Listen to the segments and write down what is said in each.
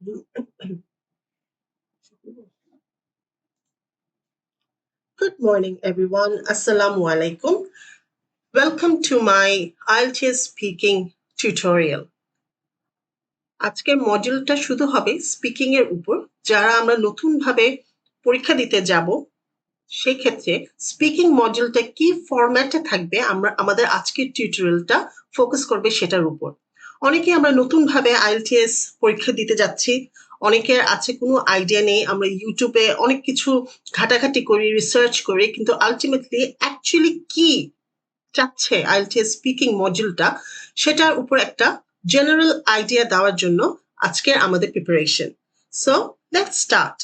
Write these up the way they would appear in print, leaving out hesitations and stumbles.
Good morning, everyone. Assalamu alaikum. Welcome to my Ielts speaking tutorial. আজকের মডিউলটা শুধু হবে speaking এর উপর। যারা আমরা নতুনভাবে পরীক্ষা দিতে যাব সেই ক্ষেত্রে স্পিকিং মডিউলটা কি ফরম্যাটে থাকবে আমরা আমাদের আজকের টিউটোরিয়ালটা ফোকাস করবে সেটার উপর। অনেকে আমরা নতুনভাবে আইএলটিএস পরীক্ষা দিতে যাচ্ছি, অনেকের আছে কোনো আইডিয়া নেই। আমরা ইউটিউবে অনেক কিছু ঘাটাঘাটি করি, রিসার্চ করি, কিন্তু আলটিমেটলি অ্যাকচুয়ালি কি চাচ্ছে আইএলটিএস স্পিকিং মডিউলটা সেটার উপর একটা জেনারেল আইডিয়া দেওয়ার জন্য আজকের আমাদের preparation. So let's start.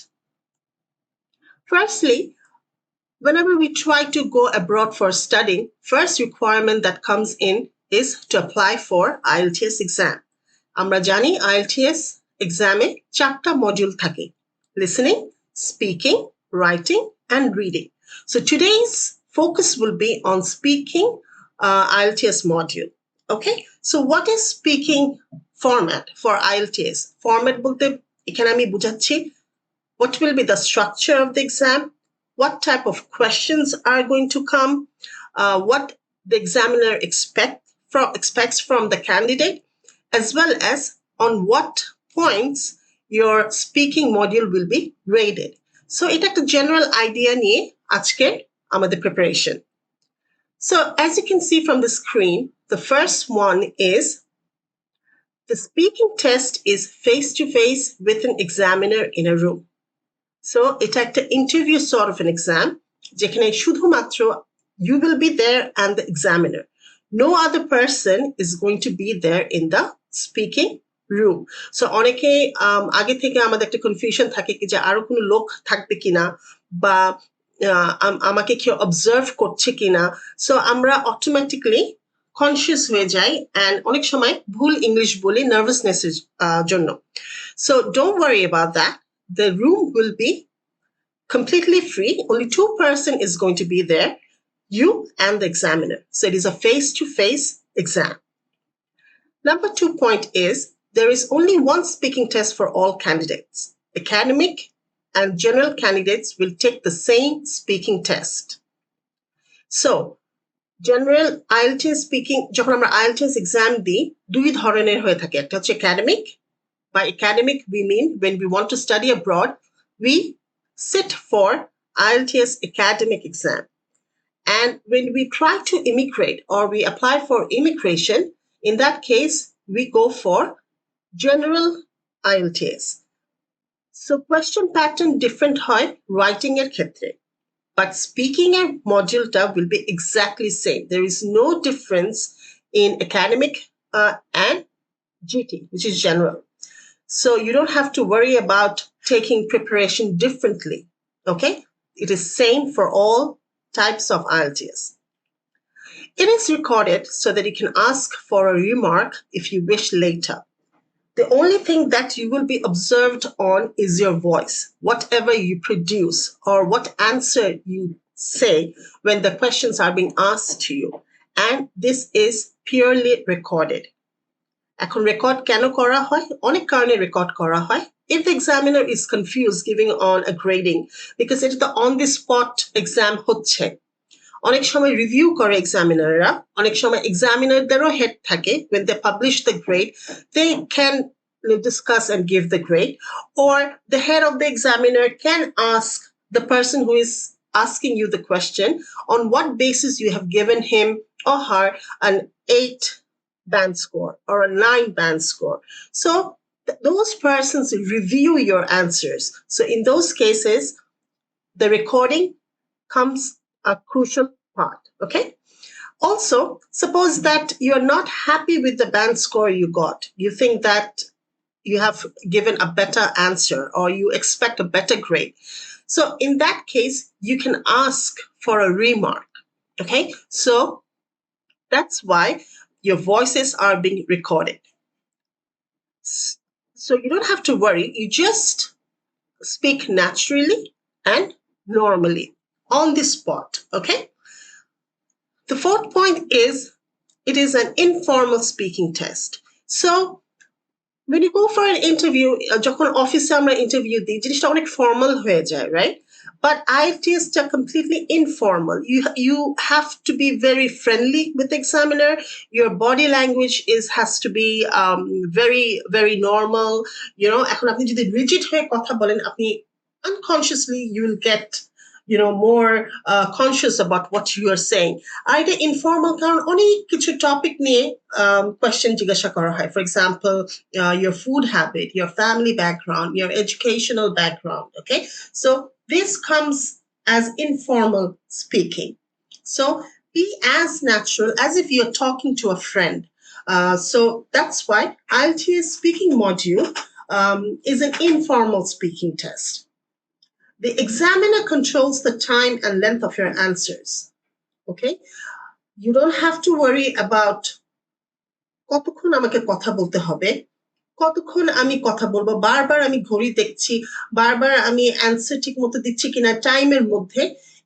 Firstly, whenever we try to go abroad for studying, first requirement that comes in is to apply for IELTS exam. আমরা জানি IELTS এক্সামে 4টা মডিউল থাকে: listening, speaking, writing, and reading. So today's focus will be on speaking IELTS module. Okay, so what is speaking format for IELTS? Format বলতে এখানে আমি বুঝাচ্ছি what will be the structure of the exam, what type of questions are going to come, what the examiner expects from the candidate, as well as on what points your speaking module will be graded. So এটা একটা general idea নিয়ে আজকে আমাদের preparation. So as you can see from the screen, the first one is the speaking test is face-to-face with an examiner in a room. So এটা একটা interview sort of an exam যেখানে শুধুমাত্র you will be there and the examiner. No other person is going to be there in the speaking room. So অনেকে আগে থেকে আমাদের একটা confusion থাকে কি যে আরো কোনো লোক থাকবে কিনা বা আমাকে কেউ অবজার্ভ করছে কিনা। সো আমরা অটোমেটিকলি কনসিয়াস হয়ে যাই অ্যান্ড অনেক সময় ভুল ইংলিশ বলি নার্ভাসনেসের জন্য। So don't worry about that. The room will be completely free. Only 2 persons is going to be there, you and the examiner. So it is a face-to-face exam. Number 2 point is there is only one speaking test for all candidates. Academic and general candidates will take the same speaking test. So general IELTS speaking যখন আমরা IELTS exam দিই দুই ধরনের হয়ে থাকে। একটা হচ্ছে academic. By academic, we mean when we want to study abroad, we sit for IELTS academic exam. And when we try to immigrate or we apply for immigration, in that case, we go for general IELTS. So question pattern different হয় writing এর ক্ষেত্রে. But speaking এর মডিউলটা will be exactly same. There is no difference in academic and GT, which is general. So you don't have to worry about taking preparation differently, okay? It is same for all types of IELTS. It is recorded so that you can ask for a remark if you wish later. The only thing that you will be observed on is your voice, whatever you produce or what answer you say when the questions are being asked to you. And this is purely recorded. এখন record কেন করা হয়? অনেক কারণে record করা হয়। If the examiner is confused giving on a grading, because it is the on the spot exam হচ্ছে, অনেক সময় রিভিউ করে এক্সামিনাররা, অনেক সময় এক্সামিনারদেরও হেড থাকে, when they publish the grade they can discuss and give the grade, or the head of the examiner can ask the person who is asking you the question on what basis you have given him or her an 8 band score or a 9 band score. So those persons review your answers. So in those cases, the recording comes a crucial part, okay? Also, suppose that you're not happy with the band score you got. You think that you have given a better answer or you expect a better grade. So in that case, you can ask for a remark, okay? So that's why your voices are being recorded. So you don't have to worry. You just speak naturally and normally on the spot, okay? The 4th point is it is an informal speaking test. So when you go for an interview, যখন অফিসে আমরা interview দিই জিনিসটা অনেক formal হয়ে যায়, right? But IELTS are completely informal. You have to be very friendly with the examiner. Your body language has to be very very normal. You know, এখন আপনি যদি rigid হয়ে কথা বলেন, আপনি unconsciously you will get more conscious about what you are saying. আর এটা informal কারণ অনেক কিছু টপিক নিয়ে কোয়েশ্চেন জিজ্ঞাসা করা হয়. For example, your food habit, your family background, your educational background. Okay, so this comes as informal speaking. So be as natural as if you're talking to a friend. So that's why IELTS speaking module is an informal speaking test. The examiner controls the time and length of your answers. Okay, you don't have to worry about কতক্ষণ আমাকে কথা বলতে হবে, কতক্ষণ আমি কথা বলবো, বারবার আমি ঘড়ি দেখছি, বারবার আমি অ্যান্সার ঠিক মতো দিচ্ছি কিনা টাইমের মধ্যে,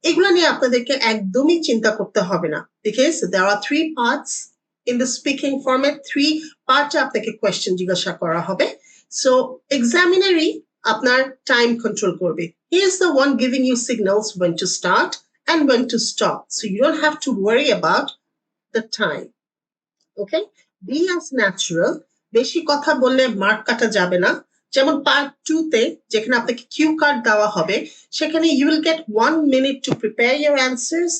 এগুলো নিয়ে আপনাদেরকে একদমই চিন্তা করতে হবে না, because there are 3 parts in the speaking format. 3 পার্টে আপনাকে কোয়েশ্চেন জিজ্ঞাসা করা হবে. So examinerই আপনার টাইম কন্ট্রোল করবে. He is the one giving you signals when to start and when to stop. So you don't have to worry about the time. Okay, be as natural. বেশি কথা বললে mark কাটা যাবে না. যেমন part 2 তে যেখানে আপনাকে কিউ কার্ড দেওয়া হবে, সেখানে you will get 1 minute to prepare your answers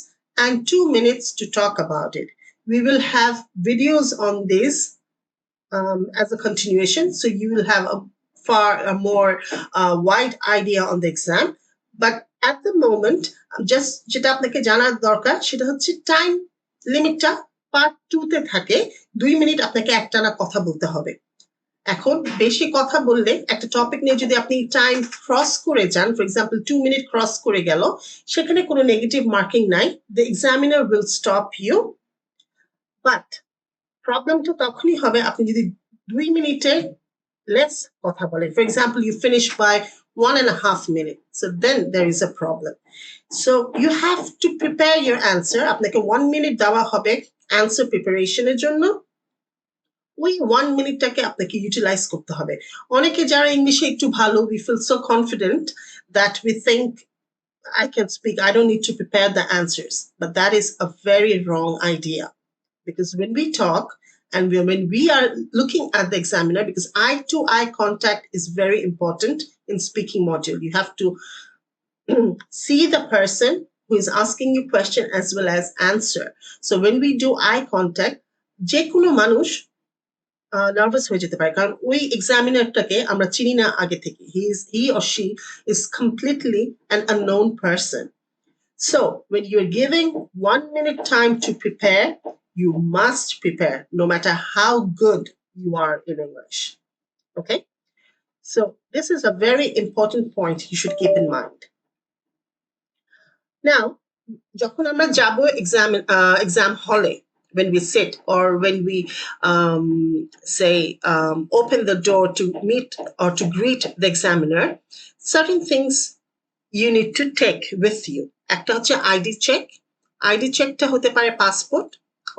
and 2 minutes to talk about it. We will have videos on this as a continuation, so you will have a more wide idea on the exam. But at the moment, just যেটা আপনাকে জানার দরকার সেটা হচ্ছে time লিমিটটা part 2 তে থাকে 2 minute আপনাকে একটানা কথা বলতে হবে. এখন বেশি কথা বললে একটা টপিক নিয়ে যদি আপনি টাইম ক্রস করে যান, ফর এক্সাম্পল 2 মিনিট ক্রস করে গেল, সেখানে কোনো নেগেটিভ মার্কিং নাই. The examiner will stop you. But প্রবলেমটা তখনই হবে আপনি যদি 2 মিনিটে লেস কথা বলেন. For example you finish by 1.5 minutes, so then there is a problem. So you have to prepare your answer. আপনাকে 1 minute দেওয়া হবে answer preparation এর জন্য. ওই 1 মিনিটটাকে আপনাকে ইউটিলাইজ করতে হবে. অনেকে যারা ইংলিশে একটু ভালো, we feel so confident that we think I can speak, I don't need to prepare the answers. But that is a very wrong idea. Because when we talk and when we are looking at the examiner, because eye-to-eye contact is very important in speaking module. You have to see the person who is asking you question as well as answer. So when we do eye contact, যে কোনো মানুষ nervous হয়ে যেতে পারে, কারণ ওই এক্সামিনারটাকে আমরা চিনি না আগে থেকে. He or she is completely an unknown person. So when you're giving 1 minute time to prepare, you must prepare no matter how good you are in English. Okay, so this is a very important point you should keep in mind. Now, যখন আমরা যাব exam hall-এ, when we sit or when we say open the door to meet or to greet the examiner, certain things you need to take with you. একটা হচ্ছে ID check. ID চেকটা হতে পারে passport.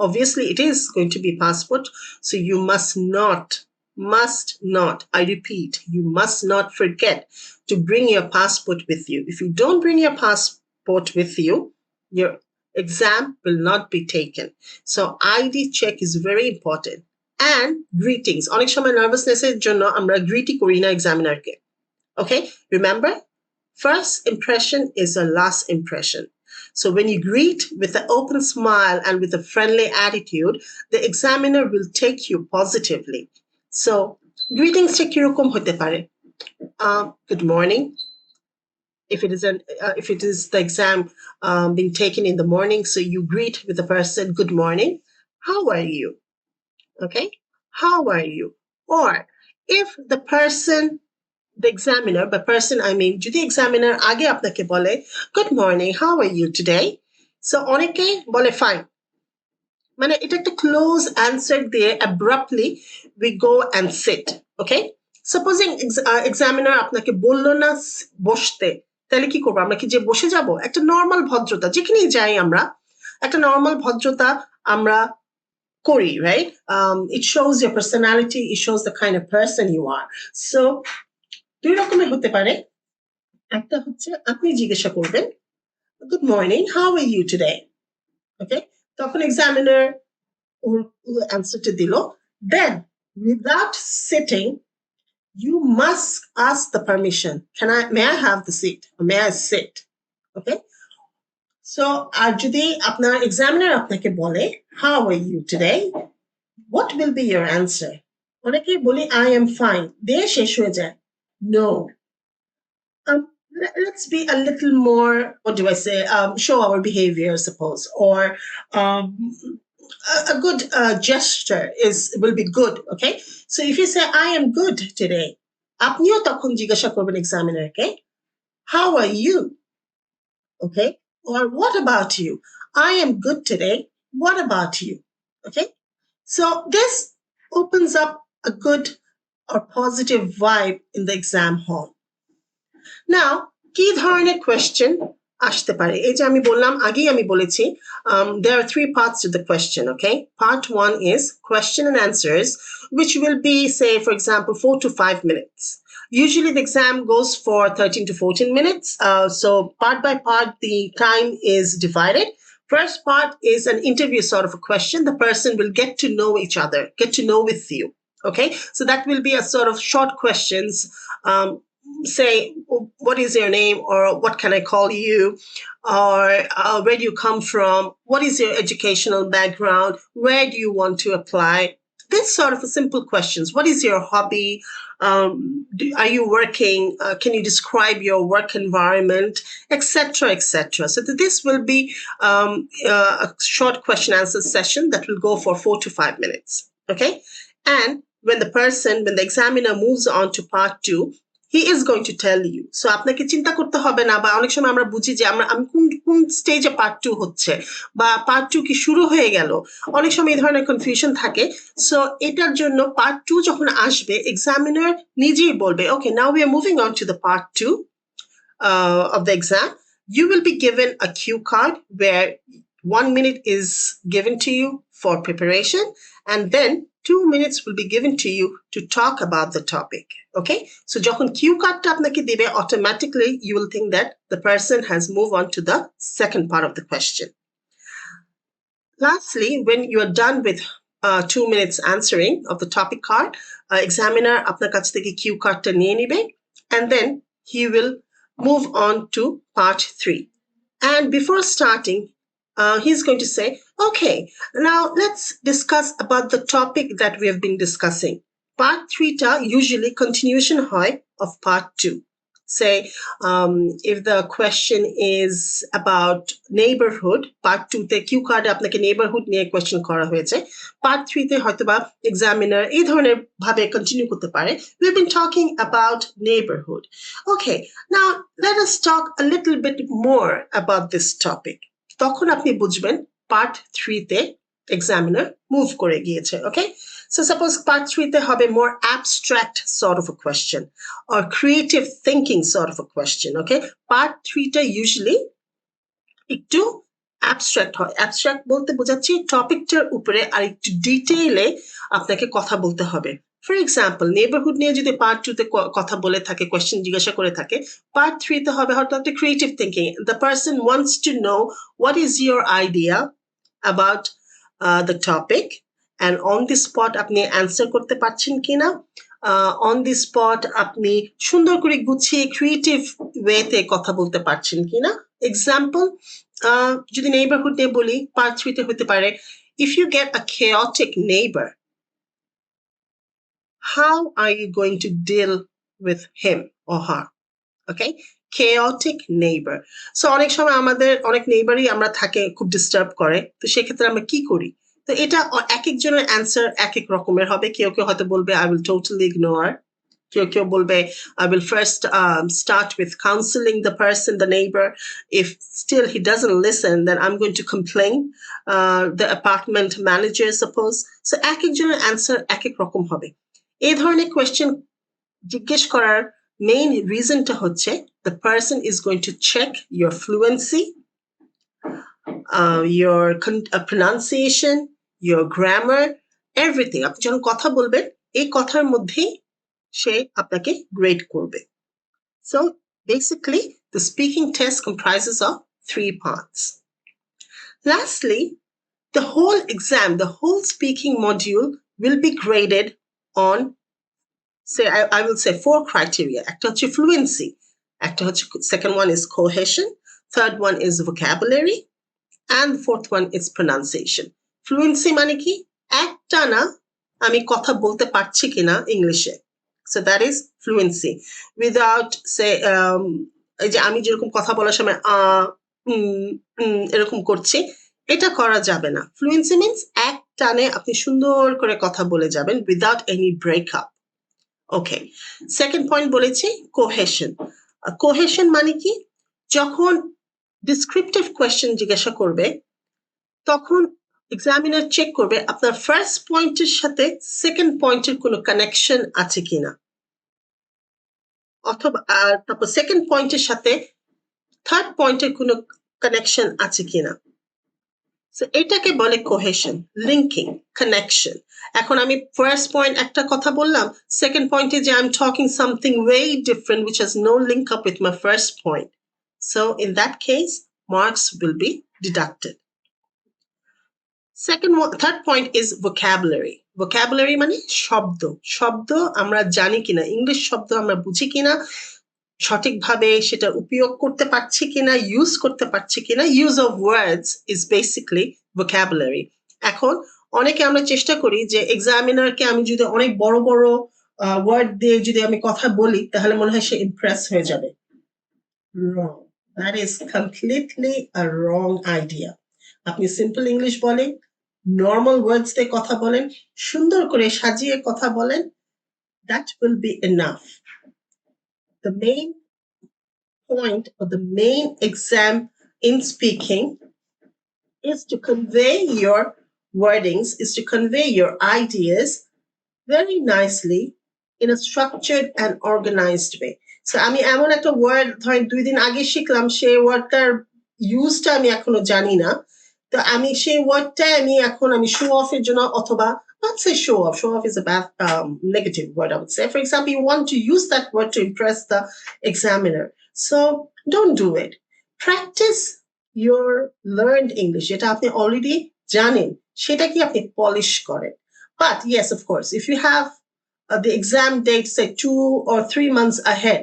Obviously it is going to be passport, so you must not, I repeat, you must not forget to bring your passport with you. If you don't bring your passport with you, your exam will not be taken. So ID check is very important. And greetings. অনেক সময় নার্ভাসনেসের জন্য আমরা gritty করি না এক্সামিনারকে. Okay, remember, first impression is a last impression. So when you greet with an open smile and with a friendly attitude, the examiner will take you positively. So greetings টা কিরকম হতে পারে? Good morning. If it is the exam being taken in the morning, so you greet with the person, good morning, how are you? Okay, how are you? Or if the examiner, by person I mean যদি examiner আগে আপনাকে বলে good morning, how are you today? So অনেকে বলে fine. মানে এটা একটা close answer দিয়ে abruptly we go and sit. Okay, supposing examiner আপনাকে বললো না বসতে, তাহলে কি করবো? আমরা কি যে বসে যাব? একটা নর্মাল ভদ্রতা, যেখানেই যাই আমরা একটা নর্মাল ভদ্রতা আমরা করি, right? It shows your personality, it shows the kind of person you are. So দুই রকমের হতে পারে। একটা হচ্ছে আপনি জিজ্ঞাসা করবেন, good morning, how are you today? Okay, তখন এক্সামিনার ওর অ্যান্সারটা দিল, then without sitting you must ask the permission, may I have the seat, or may I sit? Okay, so আর যদি আপনার এক্সামিনার আপনাকে বলে how are you today, what will be your answer? অনেকেই বলি I am fine, দিয়ে শেষ হয়ে যায়। No, let's be a little more, what do I say, show our behavior, suppose, or um, a good gesture will be good. Okay, so if you say I am good today, আপনিও তখন জিজ্ঞাসা করবেন এক্সামিনারকে how are you? Okay, or what about you? I am good today, what about you? Okay, so this opens up a good or positive vibe in the exam hall. Now, কি ধরনের question আসতে পারে? এই যে আমি বললাম, আগেই আমি বলেছি, there are three parts to the question, okay? Part one is question and answers, which will be, say, for example, 4 to 5 minutes. Usually the exam goes for 13 to 14 minutes. So part by part, the time is divided. First part is an interview sort of a question. The person will get to know each other, get to know with you. Okay, so that will be a sort of short questions. Say, what is your name, or what can I call you, or where do you come from, what is your educational background, where do you want to apply? This sort of simple questions. What is your hobby? Are you working? Can you describe your work environment, etc., etc.? So this will be a short question answer session that will go for 4 to 5 minutes. Okay, and when the examiner moves on to part two, he is going to tell you. So আপনাকে চিন্তা করতে হবে না, বা অনেক সময় আমরা বুঝি যে আমি কোন স্টেজে পার্ট টু হচ্ছে, বা পার্ট টু কি শুরু হয়ে গেল, অনেক সময় এই ধরনের কনফিউশন থাকে। সো এটার জন্য পার্ট টু যখন আসবে, এক্সামিনার নিজেই বলবে, okay, now we are moving on to the part two of the exam. You will be given a cue card where 1 minute is given to you for preparation, and then 2 minutes will be given to you to talk about the topic. Okay, so যখন cue cardটা আপনাকে দিবে, automatically you will think that the person has moved on to the second part of the question. Lastly, when you are done with 2 minutes answering of the topic card, examiner আপনার কাছ থেকে cue cardটা নিয়ে নিবে, and then he will move on to part three. And before starting, he's going to say, okay, now let's discuss about the topic that we have been discussing. Part three ta usually continuation hoy of part two. Say, if the question is about neighborhood, part two te cue card apnake neighborhood niye question kora hoyeche, part three te hoytoba examiner ei dhoroner bhabe continue korte pare, we've been talking about neighborhood. Okay, now let us talk a little bit more about this topic. তখন আপনি বুঝবেন part থ্রিতে examiner move করে গিয়েছে। ওকে, so suppose part থ্রিতে হবে more abstract sort of a question or creative thinking sort of a question. Okay, part থ্রিটা usually একটু অ্যাবস্ট্রাক্ট হয়। অ্যাবস্ট্রাক্ট বলতে বোঝাচ্ছি টপিকটার উপরে আর একটু ডিটেইলে আপনাকে কথা বলতে হবে। ফর এক্সাম্পল, নেইবারহুড নিয়ে যদি পার্ট টুতে কথা বলে থাকে, কোয়েশ্চেন জিজ্ঞাসা করে থাকে, পার্ট থ্রিতে হবে হয়তো একটা creative thinking. The person wants to know what is your idea about the topic, and on the spot আপনি অ্যান্সার করতে পারছেন কিনা, অন দি স্পট আপনি সুন্দর করে গুছিয়ে ক্রিয়েটিভ ওয়েতে কথা বলতে পারছেন কিনা। এক্সাম্পল, যদি নেইবারহুড নিয়ে বলি, পার্ট থ্রিতে হতে পারে, if you get a chaotic neighbor, how are you going to deal with him or her? Okay, chaotic neighbor. So অনেক সময় আমাদের অনেক নেইবারই আমরা থাকে খুব ডিস্টার্ব করে, তো সেক্ষেত্রে আমরা কি করি? তো এটা এক একজনের অ্যান্সার এক এক রকমের হবে। কেউ কেউ হয়তো বলবে I will totally ignore, কেউ বলবে I will first start with counseling the person, the neighbor. If still he doesn't listen, then I'm going to complain the apartment manager, suppose. So এক একজনের অ্যান্সার এক এক রকম হবে। এই ধরনের কোয়েশ্চেন জিজ্ঞেস করার মেইন রিজনটা হচ্ছে the person is going to check your fluency, your pronunciation, your grammar, everything. আপনি যখন কথা বলবেন এই কথার মধ্যেই সে আপনাকে গ্রেড করবে। So basically, the speaking test comprises of 3 parts. Lastly, the whole exam, the whole speaking module will be graded on, say, I will say 4 criteria. একটা হচ্ছে fluency, একটা হচ্ছে, second one is cohesion, third one is vocabulary, and the fourth one is pronunciation. Fluency মানে কি? একটানা আমি কথা বলতে পারছি কিনা ইংলিশে। So that is fluency. Without, say, এই যে আমি যেরকম কথা বলার সময় এরকম করছি, এটা করা যাবে না। Fluency means এক টানে আপনি সুন্দর করে কথা বলে যাবেন without any breakup. Okay. Second point বলেছি cohesion. Cohesion মানে কি? যখন descriptive question জিজ্ঞাসা করবে তখন এক্সামিনার চেক করবে আপনার ফার্স্ট পয়েন্টের সাথে সেকেন্ড পয়েন্টের কোনো কানেকশন আছে কিনা, অথবা তারপর সেকেন্ড পয়েন্টের সাথে থার্ড পয়েন্টের কোনো কানেকশন আছে কিনা। সো এটাকে বলে কোহেশন, লিঙ্কিং, কানেকশন। এখন আমি ফার্স্ট পয়েন্ট একটা কথা বললাম, সেকেন্ড পয়েন্টে যে I am talking something very different which has no link up with my first point. So in that case, marks will be deducted. Third point is vocabulary. Vocabulary মানে শব্দ। শব্দ আমরা জানি কিনা, ইংলিশ শব্দ আমরা বুঝি কিনা, সঠিকভাবে সেটা উপয়োগ করতে পারছি কিনা, ইউজ করতে পারছি কিনা। Use of words is basically vocabulary. এখন অনেকে আমরা চেষ্টা করি যে এক্সামিনারকে আমি যদি অনেক বড় বড় ওয়ার্ড দিয়ে যদি আমি কথা বলি তাহলে মনে হয় সে ইমপ্রেস হয়ে যাবে। Wrong. That is completely a wrong idea. আপনি সিম্পল ইংলিশ বলেন, নর্মাল ওয়ার্ডস দিয়ে কথা বলেন, সুন্দর করে সাজিয়ে কথা বলেন, that will be enough. The main point or the main exam in speaking is to convey your wordings, is to convey your ideas very nicely in a structured and organized way. So আমি এমন একটা word ধরেন 2 দিন আগে শিখলাম, সেই ওয়ার্ডটার ইউজটা আমি এখনো জানি না, তো আমি সেই ওয়ার্ডটা আমি শো অফের জন্য, অথবা not say show off. Show off is a bad negative word, I would say. For example, you want to use that word to impress the examiner. So don't do it. Practice your learned English. যেটা আপনি already জানেন সেটাকে আপনি polish করেন। But yes, of course, if you have the exam date, say 2 or 3 months ahead,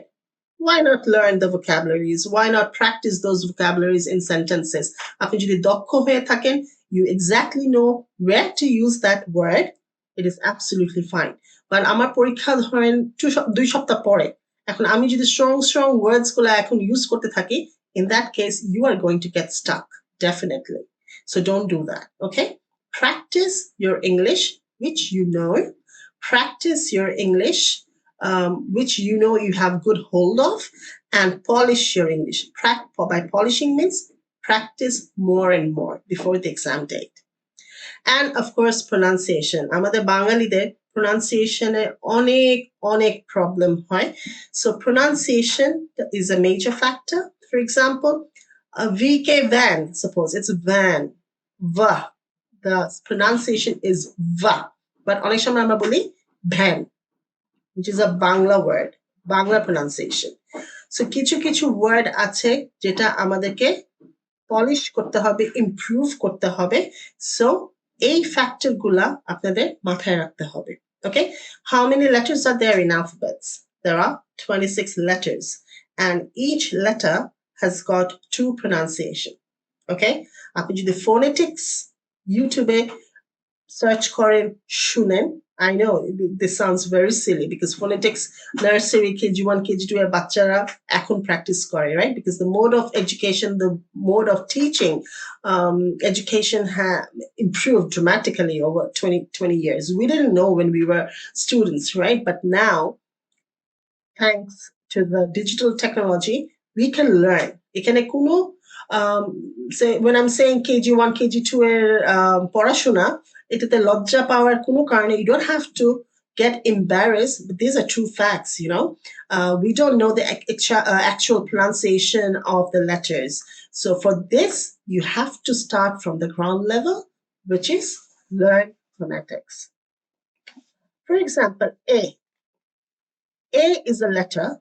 why not learn the vocabularies? Why not practice those vocabularies in sentences? আপনি যদি দক্ষ হয়ে থাকেন, you exactly know where to use that word, it is absolutely fine. But আমার পরীক্ষা ধরেন 2 সপ্তাহ পরে, এখন আমি যদি strong words গুলো এখন ইউজ করতে থাকি, in that case you are going to get stuck, definitely. So don't do that, okay? Practice your English, which you know. Practice your English, which you know you have good hold of, and polish your English. By polishing means practice more and more before the exam date. And of course, pronunciation. আমাদের বাঙালিদের pronunciation এ অনেক problem হয়. So pronunciation is a major factor. For example, a VK van, suppose it's van, va. The pronunciation is va. But অনেক সময় আমরা বলি van, which is a Bangla word, Bangla pronunciation. So কিছু word আছে যেটা আমাদেরকে polish করতে হবে, improve করতে হবে. So এই factor গুলা আপনাদের মাথায় রাখতে হবে. Okay? How many letters are there in alphabets? There are 26 letters, and each letter has got 2 pronunciation. Okay? আপনি যদি phonetics YouTube search করেন শুনেন, I know this sounds very silly because phonetics nursery KG1 KG2 এর বাচ্চারা এখন practice করে, right? Because the mode of education, the mode of teaching education has improved dramatically over 20 years. We didn't know when we were students, right? But now, thanks to the digital technology, we can learn. এখানে কোনো say when I'm saying KG1 KG2 এর পড়াশোনা, এটাতে লজ্জা পাওয়ার কোনো কারণে, you don't have to get embarrassed, but these are true facts, you know. We don't know the actual pronunciation of the letters. So for this, you have to start from the ground level, which is learn phonetics. For example, A. A is a letter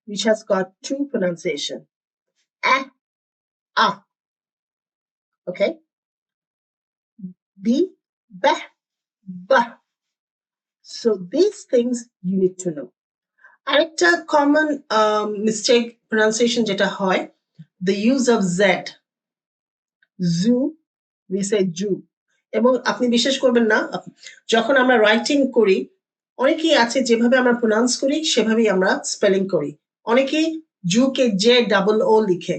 which has got two pronunciations. A, A. Okay? B, B, B. So these things you need to know. আরেকটা common mistake pronunciation যেটা হয়, the use of Z. Zoo, we say Jew. এবং আপনি বিশ্বাস করবেন না, যখন আমরা রাইটিং করি, অনেকেই আছে যেভাবে আমরা প্রোনাউন্স করি সেভাবেই আমরা স্পেলিং করি। অনেকেই জুকে জে ডাবল ও লিখে।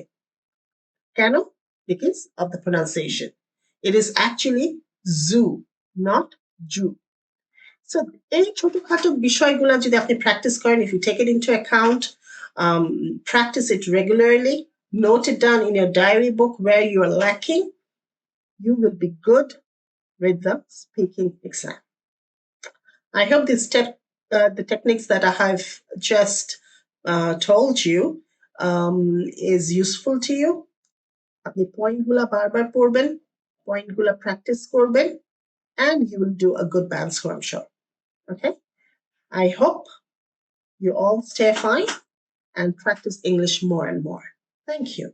কেন? Because of the pronunciation. It is actually zoo, not Jew. So এই ছোটখাটো বিষয়গুলো যদি আপনি প্র্যাকটিস করেন, if you take it into account, practice it regularly, note it down in your diary book where you are lacking, you will be good with the speaking exam. I hope the techniques that I have just told you is useful to you. আপনি পয়েন্টগুলো বারবার পড়বেন, পয়েন্টগুলো practice করবেন, and you will do a good band score, I'm sure. Okay? I hope you all stay fine and practice English more and more. Thank you.